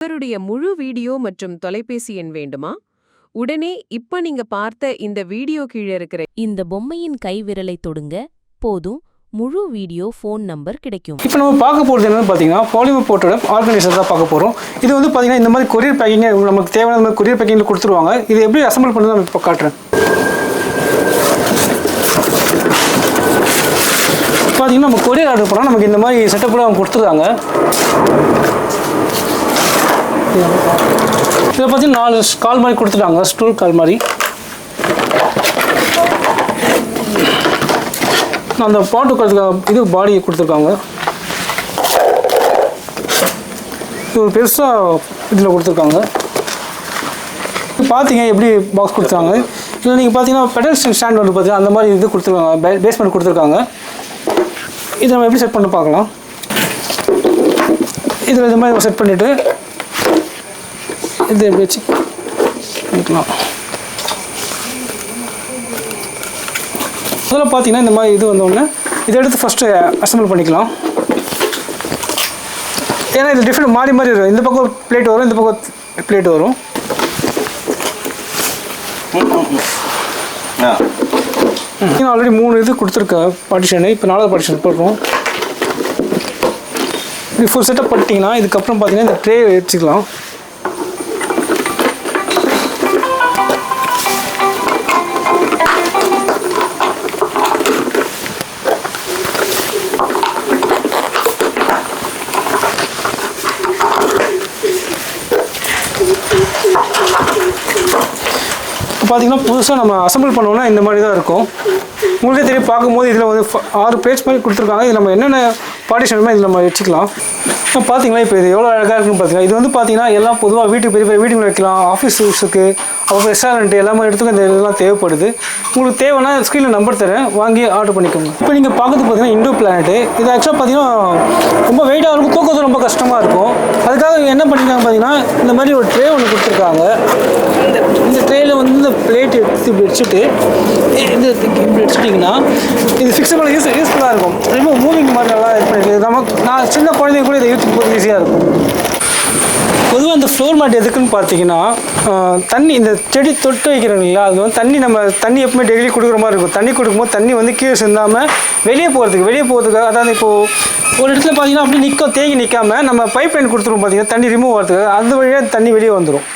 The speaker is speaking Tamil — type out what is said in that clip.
இவருடைய முழு வீடியோ மற்றும் தொலைபேசி எண் வேண்டுமா? உடனே இப்ப நீங்க பார்த்த இந்த வீடியோ கீழே இருக்கிற இந்த பொம்மையின் கைவிரலை தொடுங்க போதும் முழு வீடியோ ஃபோன் நம்பர் கிடைக்கும். இப்போ நம்ம பார்க்க போகிறது என்னன்னு பார்த்தீங்கன்னா பாலிமர் போர்ட்டோட ஆர்கனைசர் தான் பார்க்க போகிறோம். இது வந்து பார்த்தீங்கன்னா இந்த மாதிரி கொரியர் பேக்கிங் நமக்கு தேவையான மாதிரி கொரியர் பேக்கிங்கில் கொடுத்துருவாங்க. இது எப்படி அசம்பிள் பண்ணுறது நம்ம இப்போ காட்டுறேன். பார்த்தீங்கன்னா நம்ம கொரியர் ஆர்டர் பண்ணால் நமக்கு இந்த மாதிரி செட்டப்பில் அவங்க கொடுத்துருக்காங்க. இதில் பார்த்தீங்கன்னா 4 கால் மாதிரி கொடுத்துட்டாங்க, ஸ்டூல் கால் மாதிரி. அந்த பாட்டு இது பாடி கொடுத்துருக்காங்க. இது ஒரு பெருசாக இதில் கொடுத்துருக்காங்க. பார்த்தீங்க எப்படி பாக்ஸ் கொடுத்தாங்க. இதில் நீங்கள் பார்த்தீங்கன்னா பெடல் ஸ்டாண்ட் வந்து பார்த்தீங்கன்னா அந்த மாதிரி இது கொடுத்துருக்காங்க, பேஸ்மெண்ட் கொடுத்துருக்காங்க. இதை நம்ம எப்படி செட் பண்ண பார்க்கலாம். இதில் இது மாதிரி செட் பண்ணிவிட்டு இது எப்படி வச்சு பண்ணிக்கலாம். முதல்ல பார்த்தீங்கன்னா இந்த மாதிரி இது வந்தோடனே இதை எடுத்து ஃபஸ்ட்டு அசம்பிள் பண்ணிக்கலாம். ஏன்னா இது டிஃப்ரெண்ட் மாறி மாறி வரும். இந்த பக்கம் பிளேட் வரும், இந்த பக்கம் பிளேட் வரும். ஆல்ரெடி 3 இது கொடுத்துருக்கேன் பார்ட்டிஷனு. இப்போ 4வது பார்ட்டிஷன் போடுறோம். இப்படி ஃபுல் செட்டப் பண்ணிட்டீங்கன்னா இதுக்கப்புறம் பார்த்தீங்கன்னா இந்த ட்ரே வச்சுக்கலாம். பார்த்தீங்கன்னா புதுசாக நம்ம அசம்பிள் பண்ணோன்னா இந்த மாதிரி தான் இருக்கும். உங்களுக்கே தெரியும் பார்க்கும்போது இதில் வந்து 6 பேஜ் மாதிரி கொடுத்துருக்காங்க. இது நம்ம என்னென்ன பார்ட்டிஷன் இதில் நம்ம வச்சுக்கலாம். இப்போ பார்த்தீங்களா இப்போ இது எவ்வளோ அழகாக இருக்குன்னு பார்த்தீங்கன்னா இது வந்து பார்த்தீங்கன்னா எல்லாம் பொதுவாக வீட்டுக்கு பெரிய பெரிய வீட்டுக்கு வைக்கலாம், ஆஃபீஸ் யூஸுக்கு, அப்புறம் ரெஸ்டாரண்ட் எல்லாமே இடத்துக்கும் இந்த இதெல்லாம் தேவைப்படுது. உங்களுக்கு தேவைன்னா ஸ்க்ரீனில் நம்பர் தரேன், வாங்கி ஆர்டர் பண்ணிக்கோங்க. இப்போ நீங்கள் பார்க்குறது பார்த்தீங்கன்னா இண்டோ பிளானட்டு. இது ஆக்சுவலாக பார்த்தீங்கன்னா ரொம்ப வெயிட்டாக இருக்கும், தூக்கிறது ரொம்ப கஷ்டமாக இருக்கும். அதுக்காக என்ன பண்ணியிருக்காங்க பார்த்தீங்கன்னா இந்த மாதிரி ஒரு ட்ரே ஒன்று கொடுத்துருக்காங்க. இந்த ட்ரேயில் வந்து இந்த பிளேட் எடுத்து இப்படி வச்சுட்டு இப்படி வச்சுட்டிங்கன்னா இது ஃபிக்ஸபிள் யூஸ்ஃபுல்லாக இருக்கும். ரொம்ப மூவிங் மாதிரி நல்லா இது பண்ணிருக்கு. நான் சின்ன குழந்தைங்க கூட இதை யூஸ் போது ஈஸியாக இருக்கும். பொதுவாக இந்த ஃப்ளோர் மேட் எதுக்குன்னு பார்த்தீங்கன்னா தண்ணி இந்த செடி தொட்டு வைக்கிறோம் இல்லையா, அது வந்து தண்ணி எப்பவுமே டெய்லி கொடுக்குற மாதிரி இருக்கும். தண்ணி கொடுக்கும்போது தண்ணி வந்து கீழே சிந்தாமல் வெளியே போகிறதுக்காக, அதாவது இப்போது ஒரு இடத்துல பார்த்தீங்கன்னா அப்படி தேங்கி நிற்காமல் நம்ம பைப் லைன் கொடுத்துருவோம் பார்த்தீங்கன்னா தண்ணி ரிமூவ் ஆகிறதுக்காக, அந்த வழியாக தண்ணி வெளியே வந்துடும்.